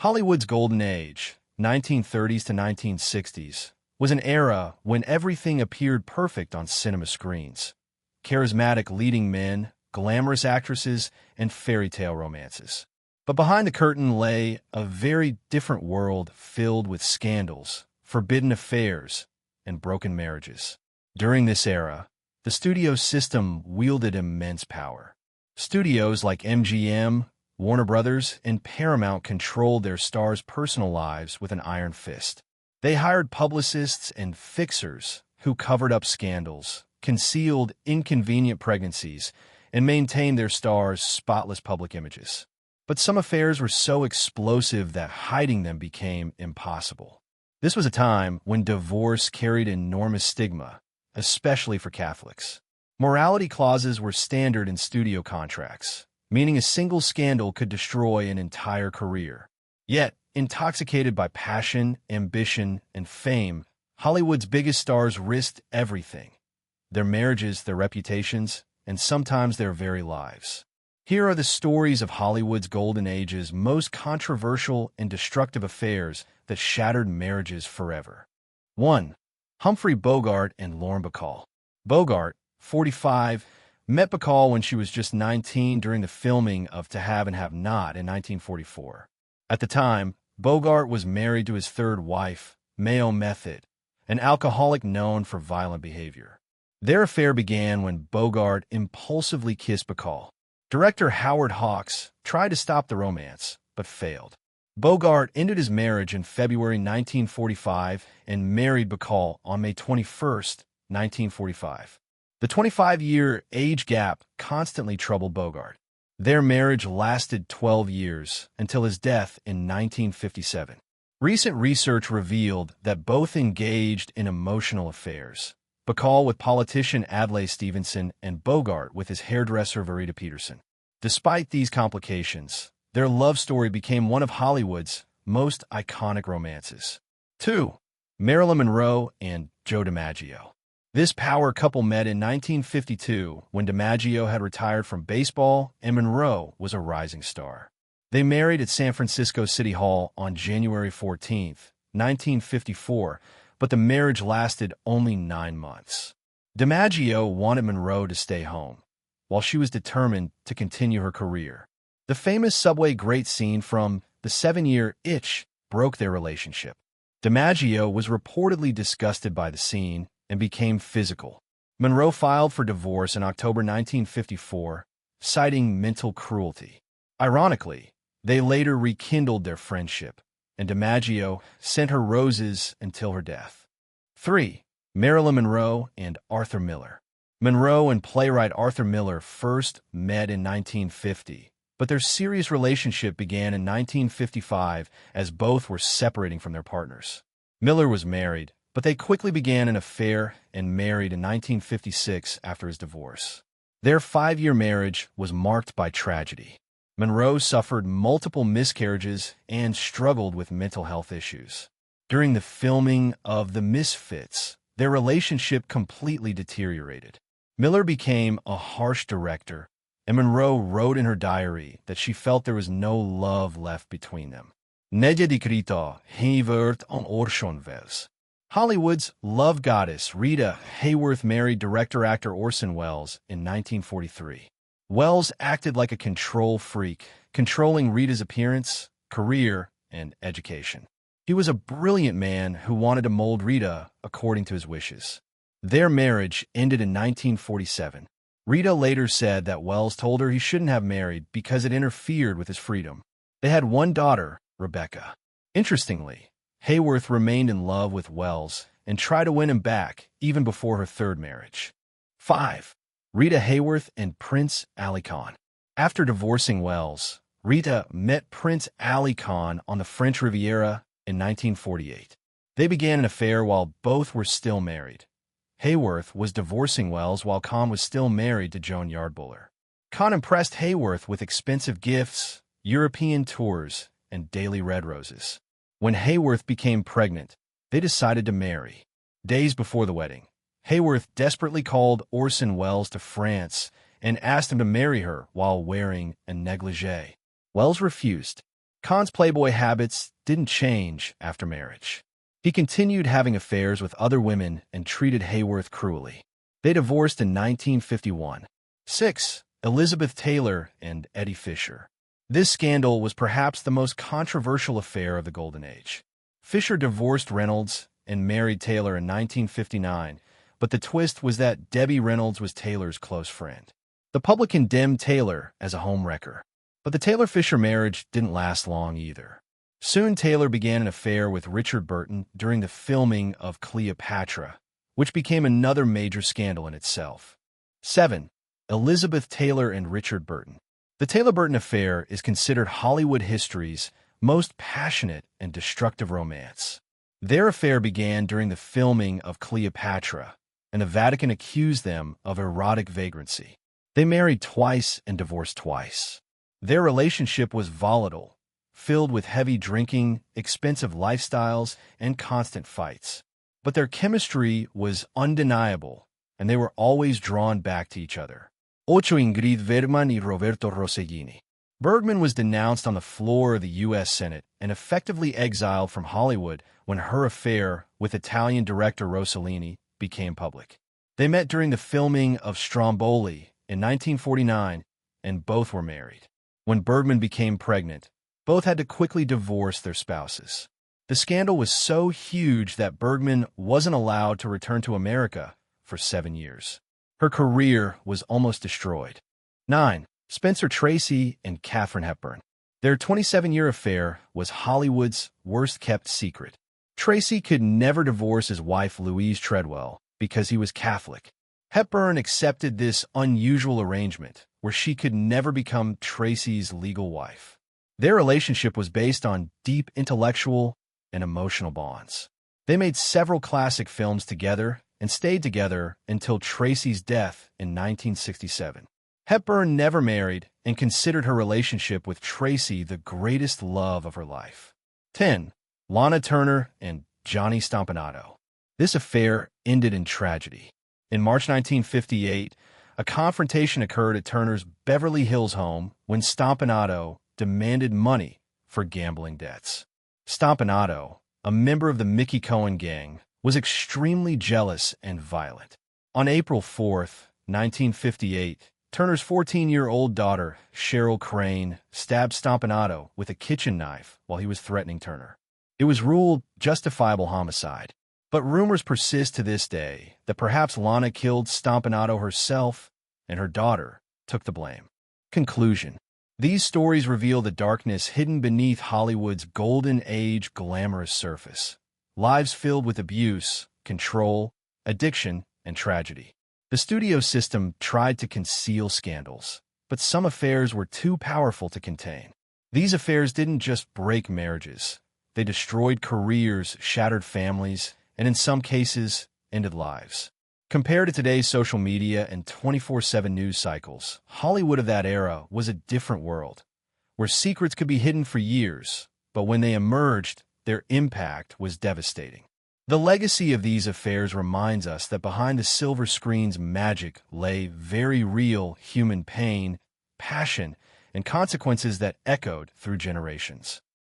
Hollywood's golden age, 1930s to 1960s, was an era when everything appeared perfect on cinema screens. Charismatic leading men, glamorous actresses, and fairy tale romances. But behind the curtain lay a very different world filled with scandals, forbidden affairs, and broken marriages. During this era, the studio system wielded immense power. Studios like MGM, Warner Brothers, and Paramount controlled their stars' personal lives with an iron fist. They hired publicists and fixers who covered up scandals, concealed inconvenient pregnancies, and maintained their stars' spotless public images. But some affairs were so explosive that hiding them became impossible. This was a time when divorce carried enormous stigma, especially for Catholics. Morality clauses were standard in studio contracts, meaning a single scandal could destroy an entire career. Yet, intoxicated by passion, ambition, and fame, Hollywood's biggest stars risked everything: their marriages, their reputations, and sometimes their very lives. Here are the stories of Hollywood's golden age's most controversial and destructive affairs that shattered marriages forever. 1. Humphrey Bogart and Lauren Bacall. Bogart, 45, met Bacall when she was just 19 during the filming of To Have and Have Not in 1944. At the time, Bogart was married to his third wife, Mayo Method, an alcoholic known for violent behavior. Their affair began when Bogart impulsively kissed Bacall. Director Howard Hawks tried to stop the romance, but failed. Bogart ended his marriage in February 1945 and married Bacall on May 21, 1945. The 25-year age gap constantly troubled Bogart. Their marriage lasted 12 years until his death in 1957. Recent research revealed that both engaged in emotional affairs. Bacall with politician Adlai Stevenson and Bogart with his hairdresser Verita Peterson. Despite these complications, their love story became one of Hollywood's most iconic romances. 2. Marilyn Monroe and Joe DiMaggio. This power couple met in 1952 when DiMaggio had retired from baseball and Monroe was a rising star. They married at San Francisco City Hall on January 14, 1954, but the marriage lasted only 9 months. DiMaggio wanted Monroe to stay home, while she was determined to continue her career. The famous subway grate scene from The 7-Year Itch broke their relationship. DiMaggio was reportedly disgusted by the scene and became physical. Monroe filed for divorce in October 1954, citing mental cruelty. Ironically, they later rekindled their friendship, and DiMaggio sent her roses until her death. 3. Marilyn Monroe and Arthur Miller. Monroe and playwright Arthur Miller first met in 1950, but their serious relationship began in 1955 as both were separating from their partners. Miller was married, but they quickly began an affair and married in 1956 after his divorce. Their 5-year marriage was marked by tragedy. Monroe suffered multiple miscarriages and struggled with mental health issues. During the filming of The Misfits, their relationship completely deteriorated. Miller became a harsh director, and Monroe wrote in her diary that she felt there was no love left between them. Nedje dikrito hevert on Orson Welles. Hollywood's love goddess Rita Hayworth married director-actor Orson Welles in 1943. Welles acted like a control freak, controlling Rita's appearance, career, and education. He was a brilliant man who wanted to mold Rita according to his wishes. Their marriage ended in 1947. Rita later said that Welles told her he shouldn't have married because it interfered with his freedom. They had one daughter, Rebecca. Interestingly, Hayworth remained in love with Welles and tried to win him back even before her third marriage. 5. Rita Hayworth and Prince Ali Khan. After divorcing Welles, Rita met Prince Ali Khan on the French Riviera in 1948. They began an affair while both were still married. Hayworth was divorcing Welles while Khan was still married to Joan Yardbouller. Khan impressed Hayworth with expensive gifts, European tours, and daily red roses. When Hayworth became pregnant, they decided to marry. Days before the wedding, Hayworth desperately called Orson Welles to France and asked him to marry her while wearing a negligee. Welles refused. Khan's playboy habits didn't change after marriage. He continued having affairs with other women and treated Hayworth cruelly. They divorced in 1951. 6. Elizabeth Taylor and Eddie Fisher. This scandal was perhaps the most controversial affair of the Golden Age. Fisher divorced Reynolds and married Taylor in 1959, but the twist was that Debbie Reynolds was Taylor's close friend. The public condemned Taylor as a homewrecker, but the Taylor-Fisher marriage didn't last long either. Soon Taylor began an affair with Richard Burton during the filming of Cleopatra, which became another major scandal in itself. 7. Elizabeth Taylor and Richard Burton. The Taylor-Burton affair is considered Hollywood history's most passionate and destructive romance. Their affair began during the filming of Cleopatra, and the Vatican accused them of erotic vagrancy. They married twice and divorced twice. Their relationship was volatile, filled with heavy drinking, expensive lifestyles, and constant fights. But their chemistry was undeniable, and they were always drawn back to each other. 8. Ingrid Bergman y Roberto Rossellini. Bergman was denounced on the floor of the U.S. Senate and effectively exiled from Hollywood when her affair with Italian director Rossellini became public. They met during the filming of Stromboli in 1949, and both were married. When Bergman became pregnant, both had to quickly divorce their spouses. The scandal was so huge that Bergman wasn't allowed to return to America for 7 years. Her career was almost destroyed. 9. Spencer Tracy and Katharine Hepburn. Their 27-year affair was Hollywood's worst-kept secret. Tracy could never divorce his wife Louise Treadwell because he was Catholic. Hepburn accepted this unusual arrangement, where she could never become Tracy's legal wife. Their relationship was based on deep intellectual and emotional bonds. They made several classic films together and stayed together until Tracy's death in 1967. Hepburn never married and considered her relationship with Tracy the greatest love of her life. 10. Lana Turner and Johnny Stompanato. This affair ended in tragedy. In March 1958, a confrontation occurred at Turner's Beverly Hills home when Stompanato demanded money for gambling debts. Stompanato, a member of the Mickey Cohen gang, was extremely jealous and violent. On April 4, 1958, Turner's 14-year-old daughter, Cheryl Crane, stabbed Stompanato with a kitchen knife while he was threatening Turner. It was ruled justifiable homicide, but rumors persist to this day that perhaps Lana killed Stompanato herself and her daughter took the blame. Conclusion. These stories reveal the darkness hidden beneath Hollywood's golden age glamorous surface. Lives filled with abuse, control, addiction, and tragedy. The studio system tried to conceal scandals, but some affairs were too powerful to contain. These affairs didn't just break marriages. They destroyed careers, shattered families, and in some cases, ended lives. Compared to today's social media and 24/7 news cycles, Hollywood of that era was a different world, where secrets could be hidden for years, but when they emerged, their impact was devastating. The legacy of these affairs reminds us that behind the silver screen's magic lay very real human pain, passion, and consequences that echoed through generations.